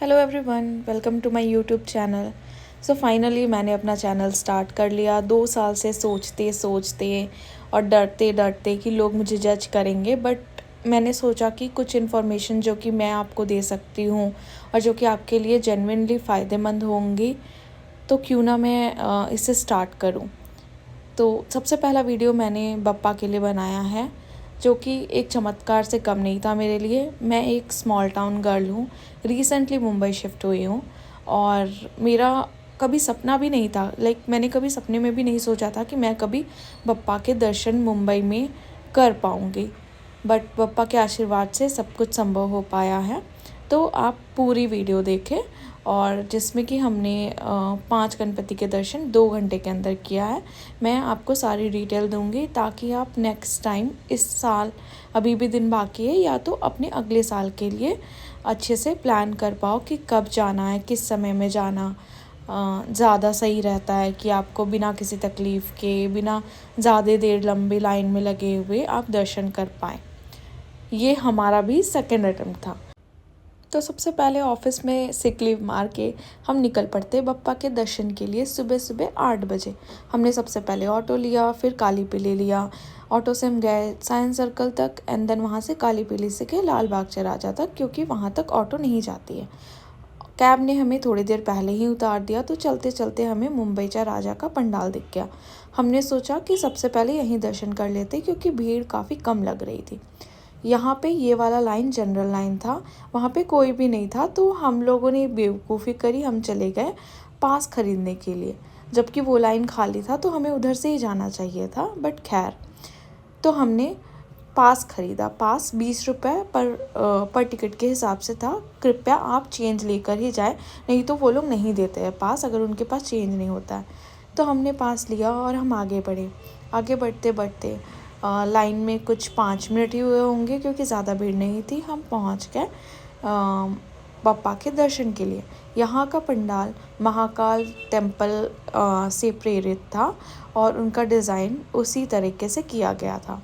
Hello everyone, welcome to my YouTube channel. So finally मैंने अपना channel start कर लिया। 2 साल से सोचते सोचते और डरते डरते कि लोग मुझे जज करेंगे, बट मैंने सोचा कि कुछ इन्फॉर्मेशन जो कि मैं आपको दे सकती हूँ और जो कि आपके लिए जेन्युइनली फ़ायदेमंद होंगी, तो क्यों ना मैं इसे स्टार्ट करूँ। तो सबसे पहला वीडियो मैंने बप्पा के लिए बनाया है, जो कि एक चमत्कार से कम नहीं था मेरे लिए। मैं एक स्मॉल टाउन गर्ल हूँ, रिसेंटली मुंबई शिफ्ट हुई हूँ और मेरा कभी सपना भी नहीं था, मैंने कभी सपने में भी नहीं सोचा था कि मैं कभी बप्पा के दर्शन मुंबई में कर पाऊँगी। बट बप्पा के आशीर्वाद से सब कुछ संभव हो पाया है। तो आप पूरी वीडियो देखें, और जिसमें कि हमने 5 गणपति के दर्शन 2 घंटे के अंदर किया है। मैं आपको सारी डिटेल दूंगी ताकि आप नेक्स्ट टाइम, इस साल अभी भी दिन बाकी है, या तो अपने अगले साल के लिए अच्छे से प्लान कर पाओ कि कब जाना है, किस समय में जाना ज़्यादा सही रहता है कि आपको बिना किसी तकलीफ़ के, बिना ज़्यादा देर लंबी लाइन में लगे हुए आप दर्शन कर पाएँ। ये हमारा भी सेकेंड अटेम्प्ट था। तो सबसे पहले ऑफिस में सिक लीव मार के हम निकल पड़ते बप्पा के दर्शन के लिए। सुबह सुबह 8 बजे हमने सबसे पहले ऑटो लिया, फिर काली पीली लिया। ऑटो से हम गए साइंस सर्कल तक, एंड देन वहाँ से काली पीली से गए लाल बाग चौराहा तक, क्योंकि वहाँ तक ऑटो नहीं जाती है। कैब ने हमें थोड़ी देर पहले ही उतार दिया, तो चलते चलते हमें मुंबई चौराहा का पंडाल दिख गया। हमने सोचा कि सबसे पहले यहीं दर्शन कर लेते, क्योंकि भीड़ काफ़ी कम लग रही थी। यहाँ पे ये वाला लाइन जनरल लाइन था, वहाँ पे कोई भी नहीं था, तो हम लोगों ने बेवकूफ़ी करी, हम चले गए पास खरीदने के लिए, जबकि वो लाइन खाली था, तो हमें उधर से ही जाना चाहिए था। बट खैर, तो हमने पास ख़रीदा। पास 20 रुपये पर टिकट के हिसाब से था। कृपया आप चेंज लेकर ही जाए, नहीं तो वो लोग नहीं देते हैं पास अगर उनके पास चेंज नहीं होता है। तो हमने पास लिया और हम आगे बढ़े। आगे बढ़ते बढ़ते लाइन में कुछ 5 मिनट ही हुए होंगे, क्योंकि ज़्यादा भीड़ नहीं थी। हम पहुंच गए बप्पा के दर्शन के लिए। यहाँ का पंडाल महाकाल टेम्पल से प्रेरित था और उनका डिज़ाइन उसी तरीके से किया गया था।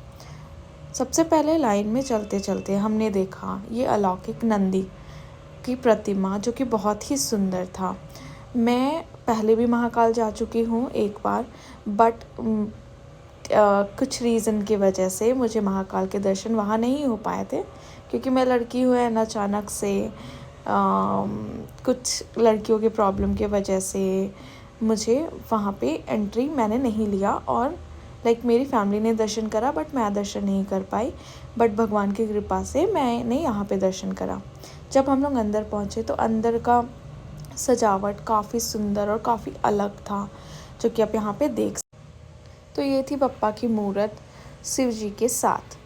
सबसे पहले लाइन में चलते चलते हमने देखा ये अलौकिक नंदी की प्रतिमा, जो कि बहुत ही सुंदर था। मैं पहले भी महाकाल जा चुकी हूँ एक बार, बट कुछ रीज़न की वजह से मुझे महाकाल के दर्शन वहाँ नहीं हो पाए थे, क्योंकि मैं लड़की हूँ एंड अचानक से कुछ लड़कियों के प्रॉब्लम की वजह से मुझे वहाँ पे एंट्री मैंने नहीं लिया, और मेरी फैमिली ने दर्शन करा बट मैं दर्शन नहीं कर पाई। बट भगवान की कृपा से मैंने यहाँ पे दर्शन करा। जब हम लोग अंदर पहुँचे तो अंदर का सजावट काफ़ी सुंदर और काफ़ी अलग था, जो कि आप यहाँ पे देख। तो ये थी बप्पा की मूर्त शिव जी के साथ।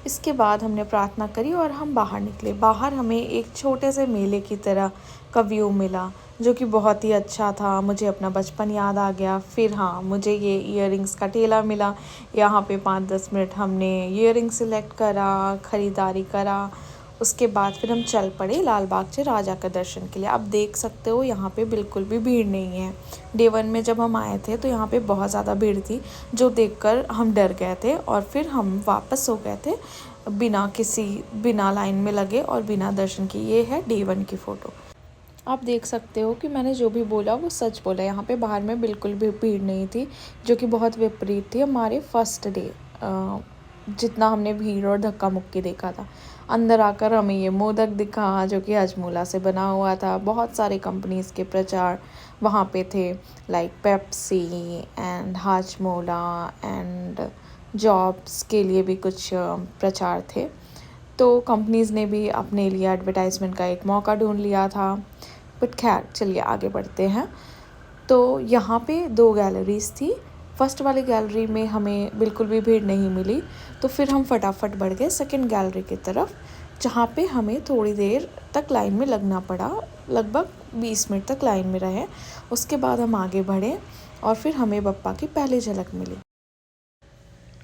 इसके बाद हमने प्रार्थना करी और हम बाहर निकले। बाहर हमें एक छोटे से मेले की तरह का व्यू मिला, जो कि बहुत ही अच्छा था। मुझे अपना बचपन याद आ गया। फिर हाँ, मुझे ये इयररिंग्स का ठेला मिला। यहाँ पे 5-10 मिनट हमने इयररिंग सेलेक्ट करा, ख़रीदारी करा। उसके बाद फिर हम चल पड़े लाल बाग चौराहा का दर्शन के लिए। आप देख सकते हो यहाँ पे बिल्कुल भी भीड़ नहीं है। डे 1 में जब हम आए थे तो यहाँ पे बहुत ज़्यादा भीड़ थी, जो देखकर हम डर गए थे और फिर हम वापस हो गए थे बिना लाइन में लगे और बिना दर्शन किए। ये है डे 1 की फ़ोटो। आप देख सकते हो कि मैंने जो भी बोला वो सच बोला। यहाँ पे बाहर में बिल्कुल भी भीड़ नहीं थी, जो कि बहुत विपरीत थी हमारे फर्स्ट डे। जितना हमने भीड़ और धक्का मुक्की देखा था, अंदर आकर हमें ये मोदक दिखा, जो कि हजमोला से बना हुआ था। बहुत सारे कंपनीज़ के प्रचार वहाँ पे थे, like Pepsi and Hajmola, and jobs के लिए भी कुछ प्रचार थे। तो कंपनीज़ ने भी अपने लिए एडवर्टाइजमेंट का एक मौका ढूंढ लिया था। बट खैर, चलिए आगे बढ़ते हैं। तो यहाँ पे 2 गैलरीज़ थी। फर्स्ट वाली गैलरी में हमें बिल्कुल भी भीड़ नहीं मिली, तो फिर हम फटाफट बढ़ गए सेकंड गैलरी की तरफ, जहाँ पे हमें थोड़ी देर तक लाइन में लगना पड़ा। लगभग 20 मिनट तक लाइन में रहे। उसके बाद हम आगे बढ़े और फिर हमें बप्पा की पहली झलक मिली।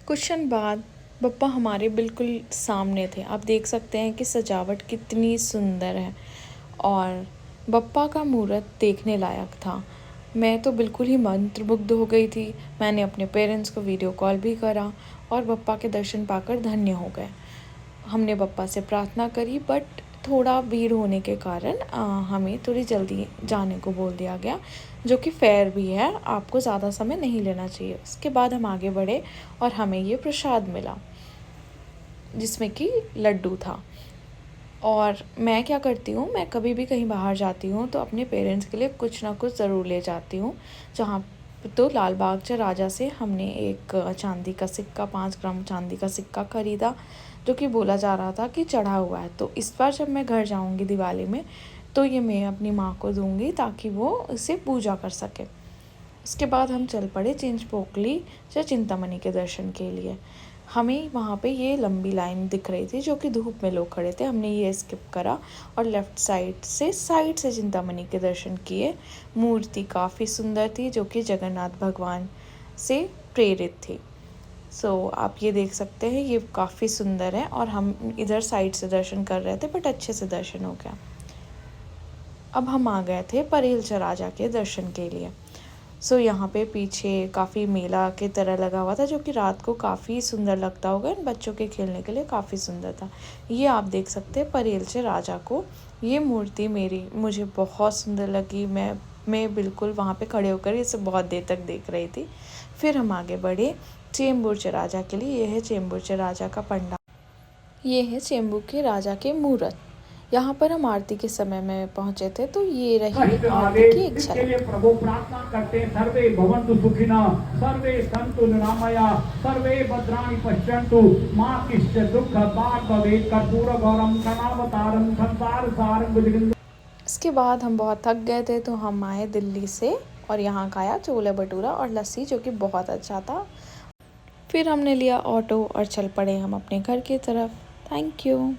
कुछ क्षण बाद बप्पा हमारे बिल्कुल सामने थे। आप देख सकते हैं कि सजावट कितनी सुंदर है और बप्पा का मूर्त देखने लायक था। मैं तो बिल्कुल ही मंत्रमुग्ध हो गई थी। मैंने अपने पेरेंट्स को वीडियो कॉल भी करा और बप्पा के दर्शन पाकर धन्य हो गए। हमने बप्पा से प्रार्थना करी, बट थोड़ा भीड़ होने के कारण हमें थोड़ी जल्दी जाने को बोल दिया गया, जो कि फ़ेयर भी है, आपको ज़्यादा समय नहीं लेना चाहिए। उसके बाद हम आगे बढ़े और हमें ये प्रसाद मिला जिसमें कि लड्डू था। और मैं क्या करती हूँ, मैं कभी भी कहीं बाहर जाती हूँ तो अपने पेरेंट्स के लिए कुछ ना कुछ ज़रूर ले जाती हूँ। जहाँ तो लाल बाग राजा से हमने एक चांदी का सिक्का, 5 ग्राम चांदी का सिक्का खरीदा, जो कि बोला जा रहा था कि चढ़ा हुआ है। तो इस बार जब मैं घर जाऊँगी दिवाली में, तो ये मैं अपनी माँ को दूँगी ताकि वो इसे पूजा कर सके। उसके बाद हम चल पड़े चिंचपोकली या चिंतामणि के दर्शन के लिए। हमें वहाँ पे ये लंबी लाइन दिख रही थी, जो कि धूप में लोग खड़े थे। हमने ये स्किप करा और लेफ़्ट साइड से चिंतामणि के दर्शन किए। मूर्ति काफ़ी सुंदर थी, जो कि जगन्नाथ भगवान से प्रेरित थी। आप ये देख सकते हैं, ये काफ़ी सुंदर है। और हम इधर साइड से दर्शन कर रहे थे, बट अच्छे से दर्शन हो गया। अब हम आ गए थे परेल राजा के दर्शन के लिए। यहाँ पे पीछे काफ़ी मेला के तरह लगा हुआ था, जो कि रात को काफ़ी सुंदर लगता होगा। इन बच्चों के खेलने के लिए काफ़ी सुंदर था। ये आप देख सकते हैं परेल राजा को। ये मूर्ति मुझे बहुत सुंदर लगी। मैं बिल्कुल वहाँ पे खड़े होकर इसे बहुत देर तक देख रही थी। फिर हम आगे बढ़े चेंबूर राजा के लिए। ये है चेंबूर राजा का पंडाल। ये है चेंबूर के राजा के मूर्त। यहाँ पर हम आरती के समय में पहुँचे थे, तो ये रही आरती की एक इसके लिए प्रभु प्रार्थना करते हैं, सर्वे भवन्तु सुखिनः, सर्वे सन्तु निरामया, सर्वे भद्राणि पश्यन्तु, मा कश्चित् दुःखं भाग् भवेत्। कर्पूर गौरम करुणावतारम संसार सारं भुजगेन्द्र। इसके बाद हम बहुत थक गए थे, तो हम आए दिल्ली से और यहाँ खाया छोले भटूरा और लस्सी, जो कि बहुत अच्छा था। फिर हमने लिया ऑटो और चल पड़े हम अपने घर की तरफ। Thank you.